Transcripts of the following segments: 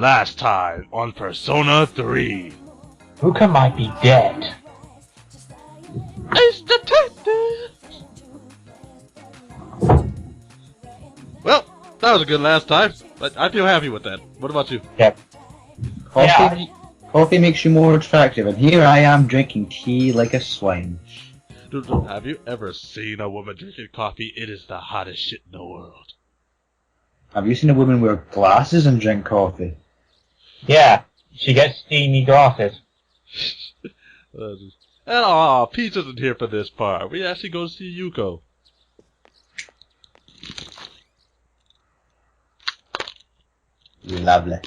Last time on Persona 3. Fuka might be dead. Ace Detective! Well, that was a good last time, but I feel happy with that. What about you? Yep. Coffee makes you more attractive, and here I am drinking tea like a swine. Dude, have you ever seen a woman drinking coffee? It is the hottest shit in the world. Have you seen a woman wear glasses and drink coffee? Yeah, she gets steamy glasses. And Peach isn't here for this part. We actually go to see Yuko. Lovely.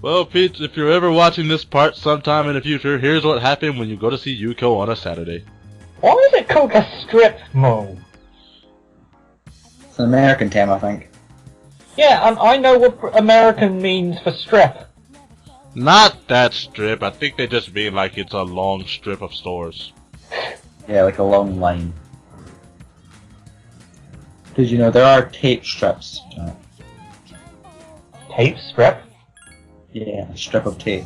Well, Peach, if you're ever watching this part sometime in the future, here's what happened when you go to see Yuko on a Saturday. Why is it called a strip mall? It's an American term, I think. Yeah, and I know what American means for strip. Not that strip. I think they just mean like it's a long strip of stores. Yeah, like a long line. Because, you know, there are tape strips. Tape strip? Yeah, a strip of tape.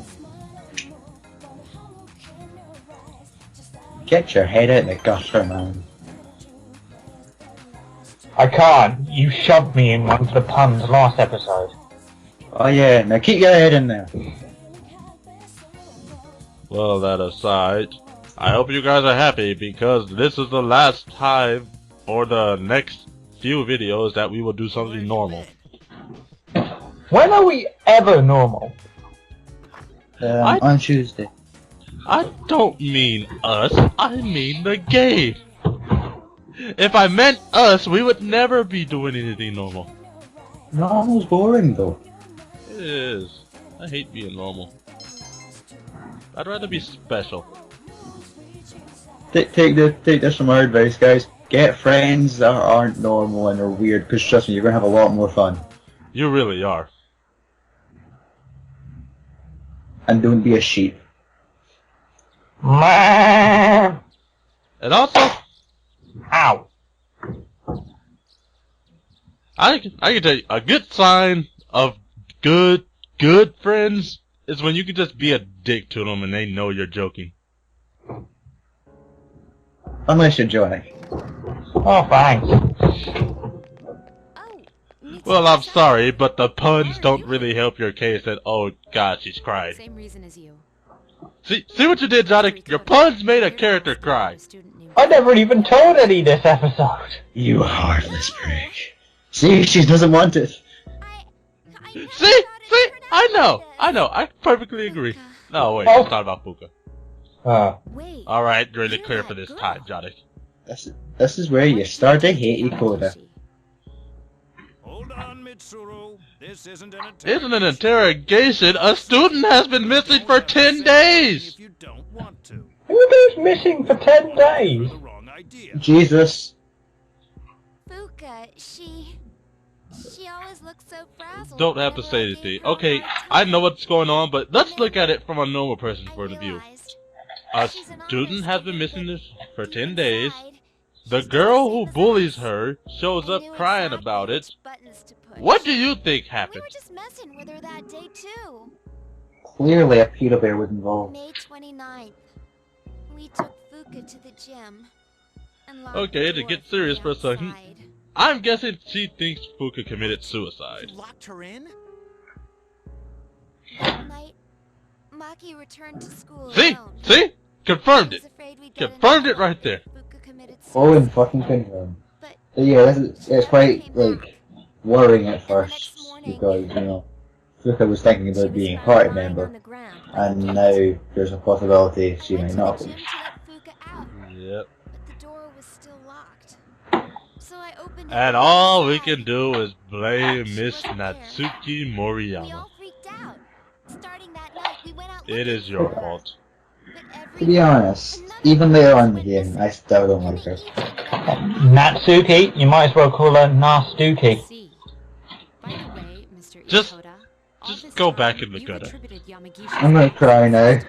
Get your head out of the gutter, man. I can't. You shoved me in one for the puns last episode. Oh yeah, now keep your head in there. Well, that aside, I hope you guys are happy because this is the last time for the next few videos that we will do something normal. When are we ever normal? On Tuesday. I don't mean us, I mean the game. If I meant us, we would never be doing anything normal. Normal's boring though. It is. I hate being normal. I'd rather be special. Take this from our advice, guys. Get friends that aren't normal and are weird, because trust me, you're gonna have a lot more fun. You really are. And don't be a sheep. Man. And also, Ow. I can tell you, a good sign of good friends is when you can just be a dick to them and they know you're joking. Unless you're joining. Oh, thanks. Well, I'm sorry, but the puns don't really help your case that, oh god, she's crying. Same reason as you. See what you did, Johnny? Your puns made a character cry. I never even told Eddie this episode. You heartless prick. See, she doesn't want it. See, I know, I perfectly agree. No, wait, Oh. it's not about Fuka. Wait. Alright, you're in the clear for this time, Johnny. This is where you start to hate Ikoda. Hold on, Mitsuru. This isn't an Isn't an interrogation? A student has been missing for 10 days! If you don't want to. Who goes missing for 10 days? The wrong idea. Jesus. Fuka, she always looks so frazzled. Don't have to say anything. Okay, I know what's going on, but let's look at it from a normal person's point of view. A student has been missing for 10 days. The girl who bullies her shows up crying about it. What do you think We happened? were just messing with her that day too. Clearly a Peter Bear was involved. May 29th. We took Fuka to the gym. And locked Okay, the to door get from serious the for a second. outside. I'm guessing she thinks Fuka committed suicide. Locked her in? That night, Maki returned to school See? alone. See? Confirmed I it. was afraid we'd get Confirmed into it right there. Fuka committed Oh, and suicide. fucking confirmed. But Yeah, it's quite, like, worrying at first, because, you know, Fuka was thinking she about was being a found party lying member, on the ground. and now there's a possibility she may not be. To let Fuka out, Yep. but the door was still locked. So I opened it And from all we inside. can do is blame She Miss wasn't there. Natsuki We Moriyama. all freaked out. Starting that night, we went out It looking is your for her. fault. But every To be night, honest, another even later on in the person went game, I missing. still don't like her. Natsuki? You might as well call her Nastuki. See. By the way, Mr. Just- Ikoda, all just this go time back in the you gutter. attributed Yamagishi's I'm gonna cry now. illness.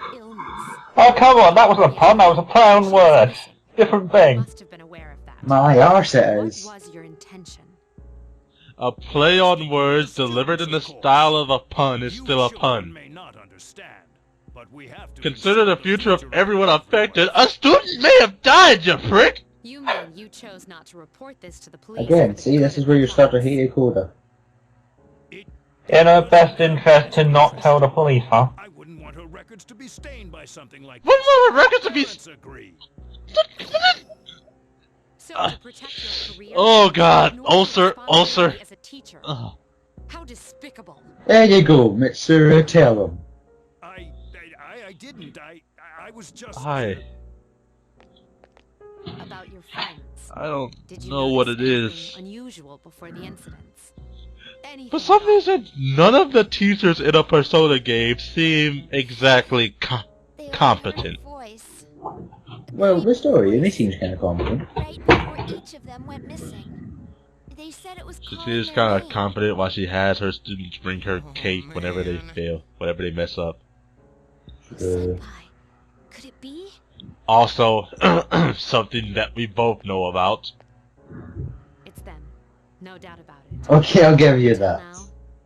Oh, come on, that wasn't a pun, that was a play on words. Different You thing. must have been aware of that. My arse it What is. was your intention? A play on words delivered in the style of a pun is still a pun. May not understand, but we have to Consider the future of everyone affected. A student may have died, you prick! You mean you chose not to report this to the police? Again, for the see, good this of is where the you start to cause? hate Dakota. In her best interest to not tell the police, huh? I wouldn't want her records to be stained by something like What this. more records to be? Parents agree. So to protect your career, Oh God, ignore your ulcer, responsibility ulcer. as a teacher. Ugh. How despicable. There you go, Mitsuru, tell him. I didn't. I was just. Hi. About your friends. I don't Did you know what notice it anything is. unusual before the incidents? Anything For some at all? reason, none of the teachers in a Persona game seem exactly They all competent. heard a voice Well, the story, and he seems kind of competent. right before each of them went missing. They said it was She calling seems their kind of name. competent while she has her students bring her cake whenever they fail, whenever they mess up. Senpai, could it be? Also, something that we both know about. It's them. No doubt about it. Okay, I'll give you Until that. now,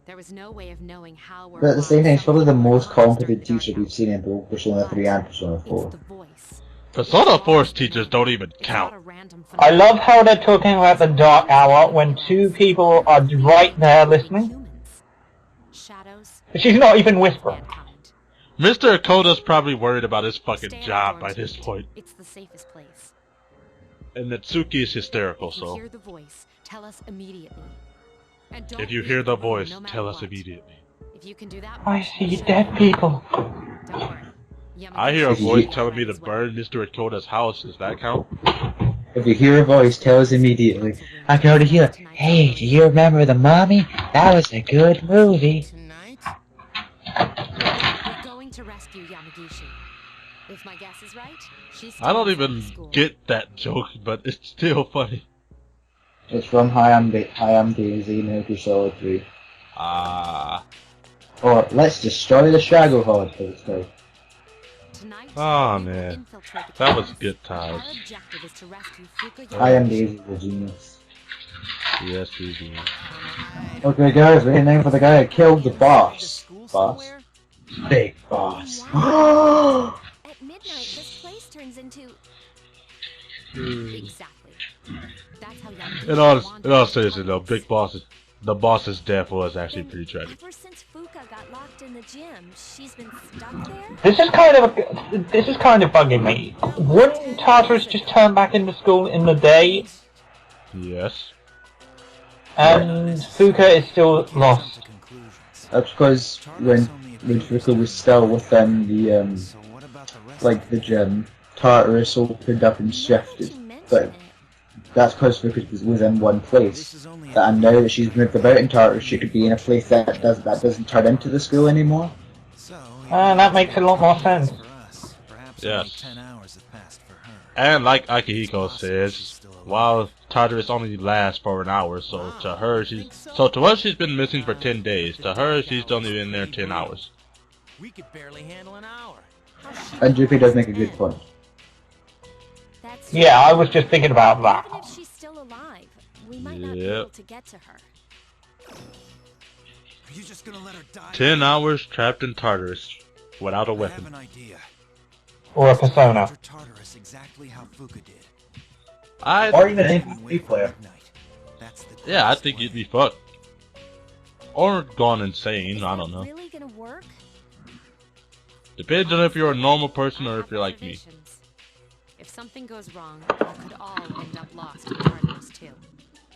there was no way of knowing how or But at the why same time, it's probably the something most caused during competent the teacher dark we've seen in both Persona 3 and Persona It's 4. the voice. Persona 4's teachers don't even It's not count. a random I phenomenon. love how they're talking about the dark hour when two people are right there listening. Humans. Shadows. But she's not even whispering. Mankind. Mr. Akoda's probably worried about his fucking Stay job on by dorm this too. point. It's the safest place. And Natsuki is hysterical, If you so hear the voice, tell us immediately. And don't if you leave hear the room, voice, no matter tell us what. immediately. If you can do that, I much, see show dead them. people. Don't worry. I hear a If you- voice telling me to burn Mr. Akoda's house. Does that count? If you hear a voice, tell us immediately. I can already hear it. Hey, do you remember The Mommy? That was a good movie. Tonight? We're going to rescue Yamagishi. If my guess is right, she's still I don't inside even the school. get that joke, but it's still funny. It's from Hi, I'm Daisy, Metal Gear Solid 3. Or, let's destroy the Shagohod, for it's called. Tonight, Oh, we will man. infiltrate the That was campus. good Our times. objective is to rescue Fuka I am Yamagishi. Daisy, the genius. Yes, we do. Okay, guys, we're heading for the guy that killed the boss. School Boss. somewhere? Big boss. At midnight, this place turns into... Exactly. That's how Yamagishi In all wandered seriousness into though, others. the boss's death was actually pretty tragic. Ever since Fuka got locked in the gym, she's been stuck there? This is kind of bugging me. Wouldn't Tartarus just turn back into school in the day, Yes. and Fuka is still lost? That's because when Fuka was still within the, So what about the rest like the gym, Tartarus opened up and shifted. But that's because Fuka was in one place. And now that she's moved about in Tartarus, she could be in a place that doesn't turn into the school anymore. That makes a lot more sense. Yes. 10 hours have passed for her. And like Akihiko says, while Tartarus only lasts for an hour, so to us she's been missing for 10 days. To her, she's only been there 10 hours. We could barely handle an hour. And Jupi does make a good point. That's Yeah, I was just thinking about that. Even if she's still alive, we might not be Yep. able to get to her. Are you just gonna let her die? 10 hours trapped in Tartarus, without a I have weapon. an idea. Or a persona. After Tartarus exactly how Fuka did. Or even an MP player. That's the Yeah, I greatest think you'd way. be fucked. Or gone insane, I don't know. Really gonna work? Depends on if you're a normal person or if you're like me. Observations. If something goes wrong, we could all end up lost in Tartarus too.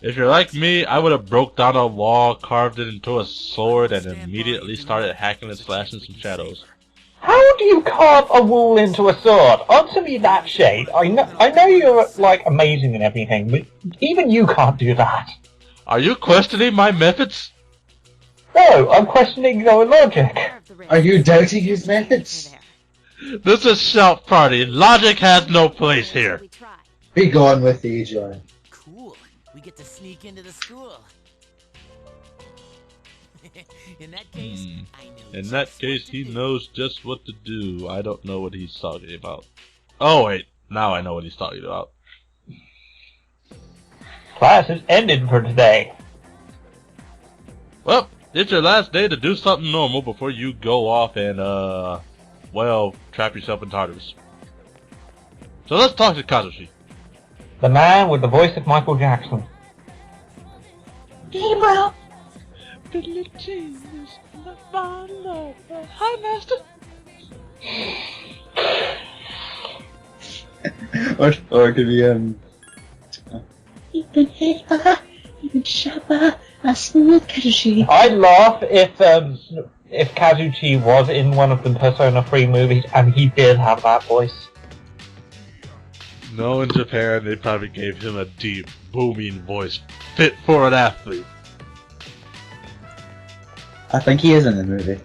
If you're like me, I would have broke down a wall, carved it into a sword, and immediately started hacking and slashing some shadows. How do you carve a wall into a sword? Answer me that, Shade. I know you're, like, amazing and everything, but even you can't do that. Are you questioning my methods? No, I'm questioning your logic. Aware of the risk. Are you doubting his methods? This is Shout Party. Logic has no place here. We try. Be gone with the John. Cool. We get to sneak into the school. In that case, I know In just that what case, to he do. knows just what to do. I don't know what he's talking about. Oh wait, now I know what he's talking about. Class is ended for today. Well, it's your last day to do something normal before you go off and, well, trap yourself in Tartarus. So let's talk to Kazushi. The man with the voice of Michael Jackson. Gabriel! Hi, Master. or it could be, You've been hit, you've been shot by a smooth Kazushi. I'd laugh if Kazuchi was in one of the Persona 3 movies and he did have that voice. No, in Japan, they probably gave him a deep, booming voice fit for an athlete. I think he is in the movie.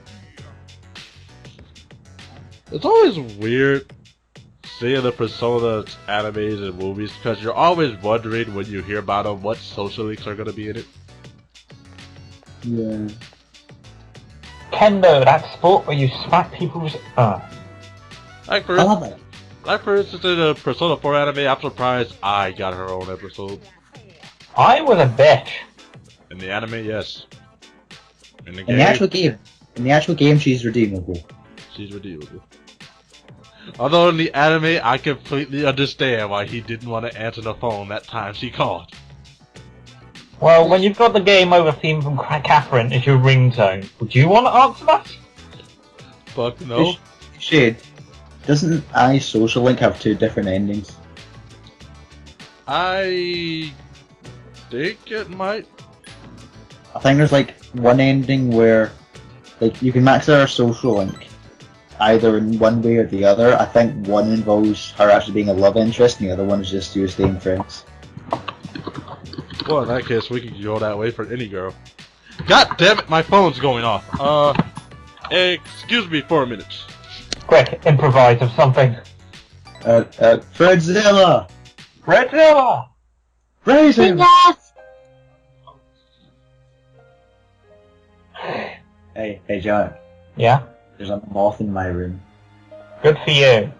It's always weird seeing the Persona animes and movies because you're always wondering when you hear about them what social links are going to be in it. Yeah. Kendo, that sport where you smack people's... Like for, I love it. like for instance, in the Persona 4 anime, I'm surprised I got her own episode. I was a bitch. In the anime, yes. In the game, In the actual game, she's redeemable. she's redeemable. Although in the anime, I completely understand why he didn't want to answer the phone that time she called. Well, when you've got the game over theme from Catherine as your ringtone, would you want to answer that? Fuck no. Shade, doesn't Social Link have 2 different endings? I think it might. I think there's like one ending where like you can max out her social link either in one way or the other. I think one involves her actually being a love interest and the other one is just you staying friends. Well, in that case, we could go that way for any girl. God damn it, my phone's going off. Excuse me for a minute. Quick, improvise of something. Fredzilla! Redzilla! Raise him! Hey John, Yeah? there's a moth in my room. Good for you.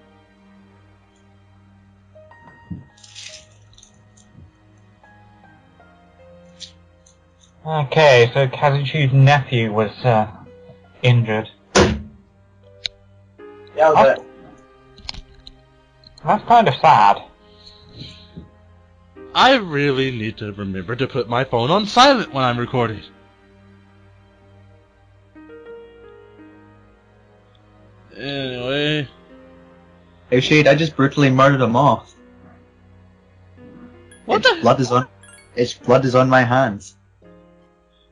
Okay, so Kazuchi's nephew was, injured. Yeah, That's kind of sad. I really need to remember to put my phone on silent when I'm recording. Anyway, Hey Shade, I just brutally murdered a moth. what Its the? blood is on my hands.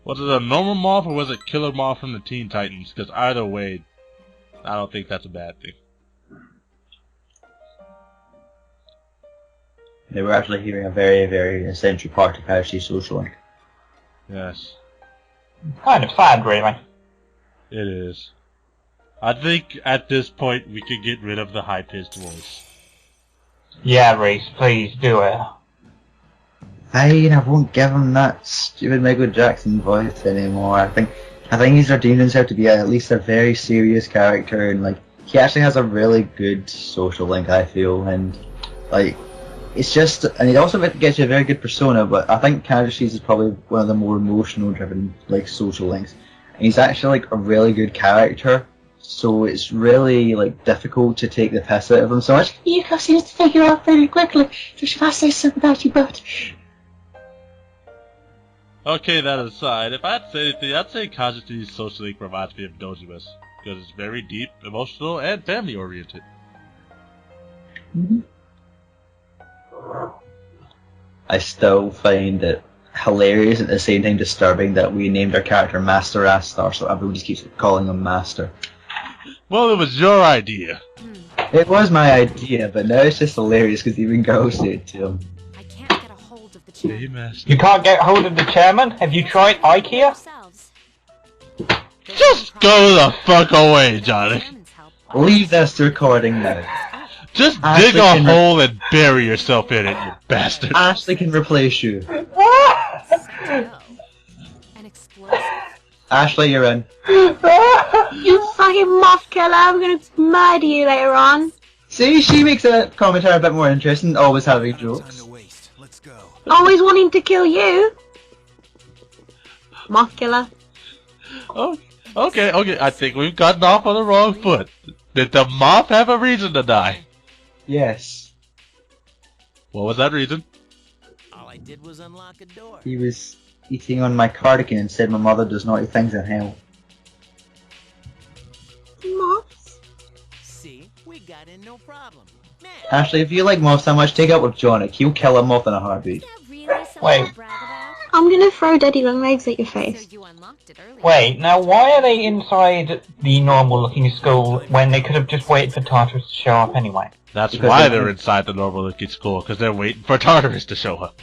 Was it a normal moth or was it Killer Moth from the Teen Titans? Because either way, I don't think that's a bad thing. They were actually hearing a very, very essential part of Kazushi's social link. Yes, Kind of sad, really. it is. I think at this point we could get rid of the high-pitched voice. Yeah, Reese, please do it. Fine, I won't give him that stupid Michael Jackson voice anymore. I think he's redeemed himself to be at least a very serious character, and like he actually has a really good social link, I feel, and like it's just, and he also gets you a very good persona. But I think Kazushi's is probably one of the more emotional-driven like social links, and he's actually like a really good character. So it's really like difficult to take the piss out of him so much. Yuko seems to figure out very quickly. So should I say something about you, but Okay, that aside, if I had to say anything, I'd say Kazushi's social link reminds me of Dojima's, because it's very deep, emotional, and family-oriented. I still find it hilarious and at the same time disturbing that we named our character Master Astar, so everyone just keeps calling him Master. Well, it was your idea. It was my idea, but now it's just hilarious because even girls say it to him. I can't get a hold of the chair. Hey, Master. You can't get hold of the chairman? Have you tried IKEA? Yourselves. Just go the fuck away, Johnny. Leave this recording now. Just Ashley dig a can hole and bury yourself in it, you bastard. Ashley can replace you. An explosive. Ashley, you're in. You fucking moth killer, I'm gonna murder you later on. See, she makes a commentary a bit more interesting, always having Time jokes. to waste. Let's go. Always wanting to kill you. Moth killer. Oh, okay. I think we've gotten off on the wrong foot. Did the moth have a reason to die? Yes. What was that reason? All I did was unlock a door. He was eating on my cardigan and said my mother does naughty things in hell. Moths? See, we got in no problem. Man, Actually, if you like moths that much, take up with Jonic. He'll kill a moth in a heartbeat. Is that really something Wait. to brag about? I'm gonna throw Daddy Long Legs at your So face. you unlocked it earlier. Wait, now why are they inside the normal-looking school when they could have just waited for Tartarus to show up anyway? That's Because why they- they're inside the normal looking school, because they're waiting for Tartarus to show up.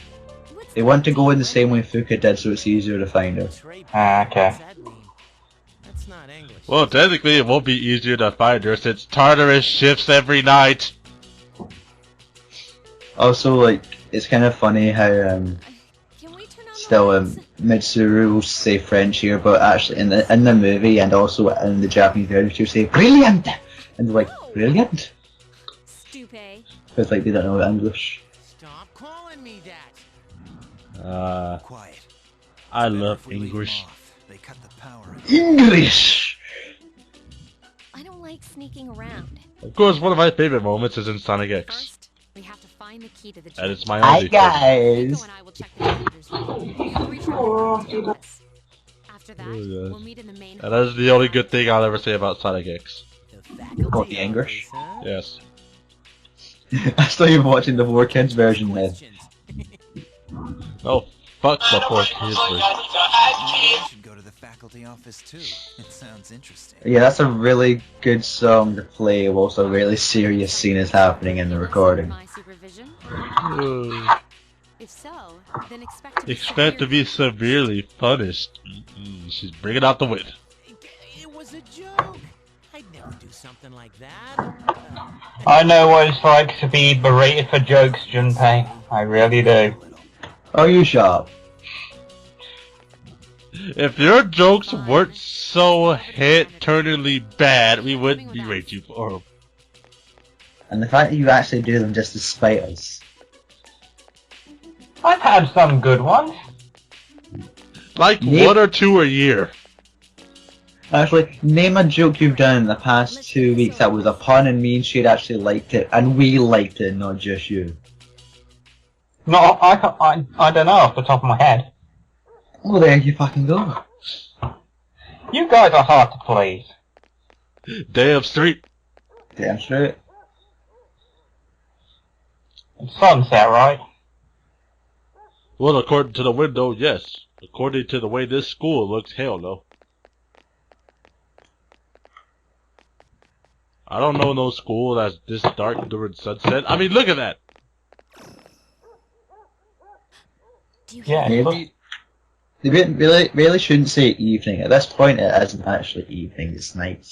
What's They want to go in the same way Fuka did so it's easier to find her. trade. Ah, okay. What's that mean? That's not English. Well, technically it won't be easier to find her since Tartarus shifts every night. Also, like, it's kind of funny how, Can we turn on still, the lights? Mitsuru will say French here, but actually in the movie and also in the Japanese version she'll say brilliant! And they're like, brilliant? Stupid. Because, like, they don't know English. Stop calling me that. Quiet. I Better love if we leave English. them off. They cut the power. English! I don't like sneaking around. Of course, one of my favorite moments is in Sonic X. First, we have to find the key to the And gym. it's my Hi only favorite. guys! Nico and I will check the janitor's room. You'll reach out to the office. After that, Oh, yes. we'll meet in the main And that's the only good thing I'll ever say about Sonic X. The faculty Got the English? office, huh? Yes. I still even watching the 4Kids version then. Questions. Oh, fuck the poor kids. I should go to the faculty office too. It sounds interesting. Yeah, that's a really good song to play whilst a really serious scene is happening in the recording. My supervision. If so, then Expect to be severely punished. She's bringing out the wit. It was a joke. I'd never do something like that. I know what it's like to be berated for jokes, Junpei. I really do. Oh, you shut up. If your jokes weren't so eternally bad, we wouldn't berate you for them. And the fact that you actually do them just to spite us. I've had some good ones. Like Name- 1 or 2 a year. Actually, name a joke you've done in the past 2 weeks that was a pun and me and Shade actually liked it, and we liked it, not just you. No, I don't know off the top of my head. Well, there you fucking go. You guys are hard to please. Damn straight. Damn straight. It's sunset, right? Well, according to the window, yes. According to the way this school looks, hell no. I don't know no school that's this dark during sunset. I mean, look at that. Do you hear Yeah. Maybe they really shouldn't say evening. At this point, it isn't actually evening; it's night.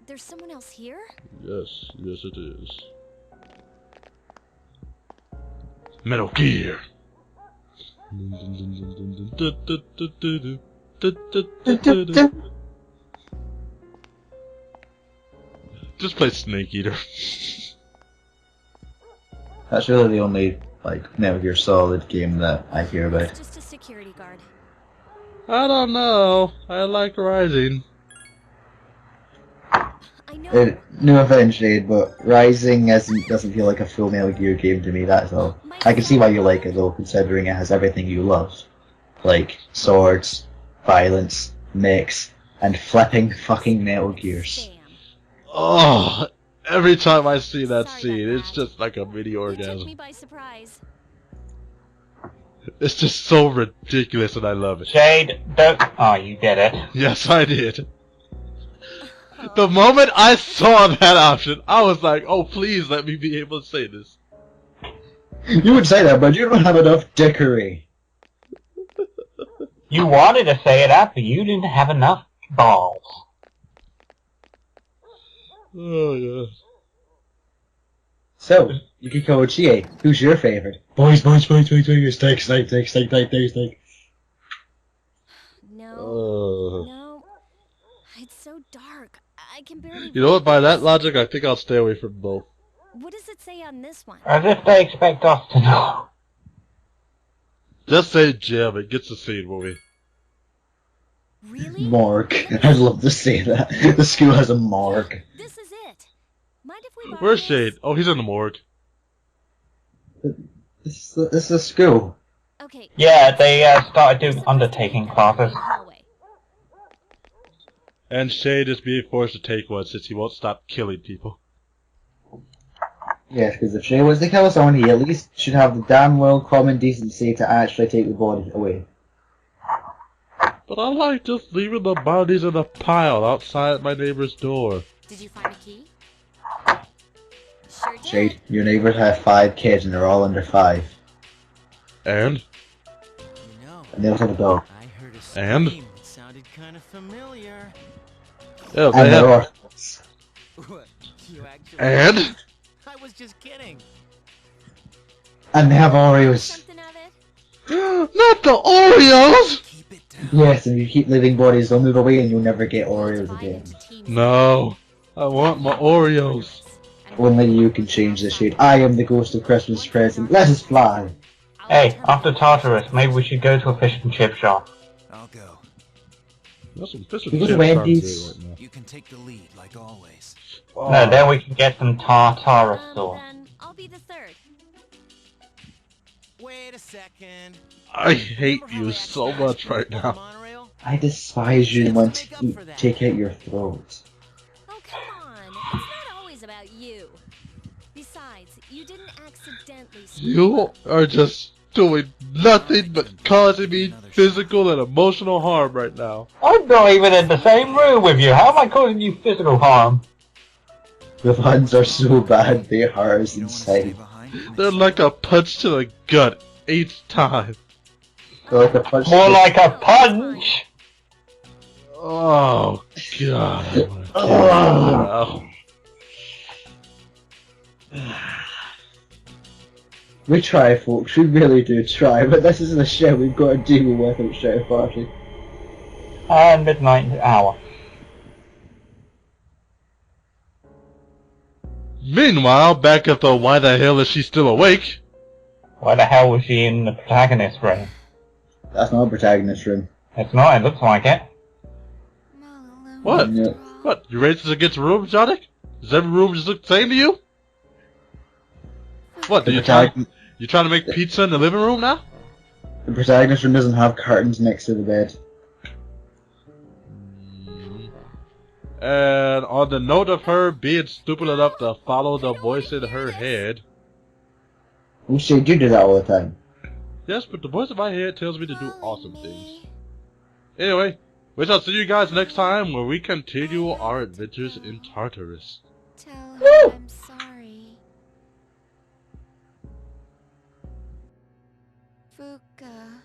There's someone else here? Yes, yes it is. Metal Gear. Just play Snake Eater. That's really the only like Metal Gear Solid game that I hear about. Just a security guard. I don't know. I like Rising. I know. No offense, Shade, but Rising doesn't feel like a full Metal Gear game to me. That's all. I can see why you like it though, considering it has everything you love, like swords, violence, mechs, and flipping fucking Metal Gears. Bam. Oh, every time I see that Sorry scene, about it's that. just like a mini You took me orgasm. by surprise. It's just so ridiculous and I love it. Shade, don't. Oh, you did it. Yes, I did. The moment I saw that option, I was like, oh, please let me be able to say this. You would say that, but you don't have enough dickery. You wanted to say it out, but you didn't have enough balls. Oh, yeah. So, Yukiko Chie, who's your favorite? Boys, steak. No. No. It's so dark. I can barely. You know what, read by that this. logic, I think I'll stay away from both. What does it say on this one? As if they expect us to know. Just say Jim, it gets the scene movie. Really? Morgue. I'd love to say that. The school has a morgue. This is it. Mind if we borrow Where's this? Shade? Oh, he's in the morgue. This is a school. Okay. Yeah, they started We're doing supposed to undertaking meet down the classes. main hallway. And Shade is being forced to take one since he won't stop killing people. Yes, because if Shay was to kill someone, he at least should have the damn well common decency to actually take the body away. But I like just leaving the bodies in a pile outside my neighbor's door. Did you find a key? Sure did. Shade, your neighbors have 5 kids and they're all under 5. And? You know, And they also have a dog. I heard a And? scream that sounded kind of familiar. Yeah, And they they're have... orphans. What? You actually? And? I was just kidding. And they have Oreos. Something of it. Not the Oreos! Keep it down. Yes, and if you keep leaving bodies, they'll move away and you'll never get Oreos Divide again. into teams. No. I want my Oreos. Only you can change the Shade. I am the ghost of Christmas present. Let us fly. Hey, after Tartarus, maybe we should go to a fish and chip shop. I'll go. That's some fish You and go to chips Wendy's. sounds good right You can take the lead, like always. now. No, then we can get some Tartarus sauce. Then I'll be the third. Wait a second. I hate Remember how you I so accidentally much right broke the now. monorail? I despise you and want to take out your throat. Oh, come on. It's not always about you. Besides, you didn't accidentally screw You up. are just doing nothing but causing me physical and emotional harm right now. I'm not even in the same room with you. How am I causing you physical harm? The ones are so bad they hurt us You don't want to stay inside. behind? They're like a punch to the gut each time. They're like a punch. More like a punch! Oh god. Oh. We try, folks. We really do try, but this is the shit we've got to deal with at Shout Party. And midnight hour. Meanwhile, back at the why the hell is she still awake? Why the hell was she in the protagonist room? That's not a protagonist room. It's not, it looks like it. What? Yeah. What? You racist against rooms, Jonic? Does every room just look the same to you? What? The, You protag- trying to make pizza in the living room now? the protagonist room doesn't have curtains next to the bed. And on the note of her being stupid enough to follow the voice in her head. Oh shit, you do that all the time. Yes, but the voice in my head tells me to do awesome things. Anyway, we shall see you guys next time where we continue our adventures in Tartarus. Tell her I'm sorry. Fuka.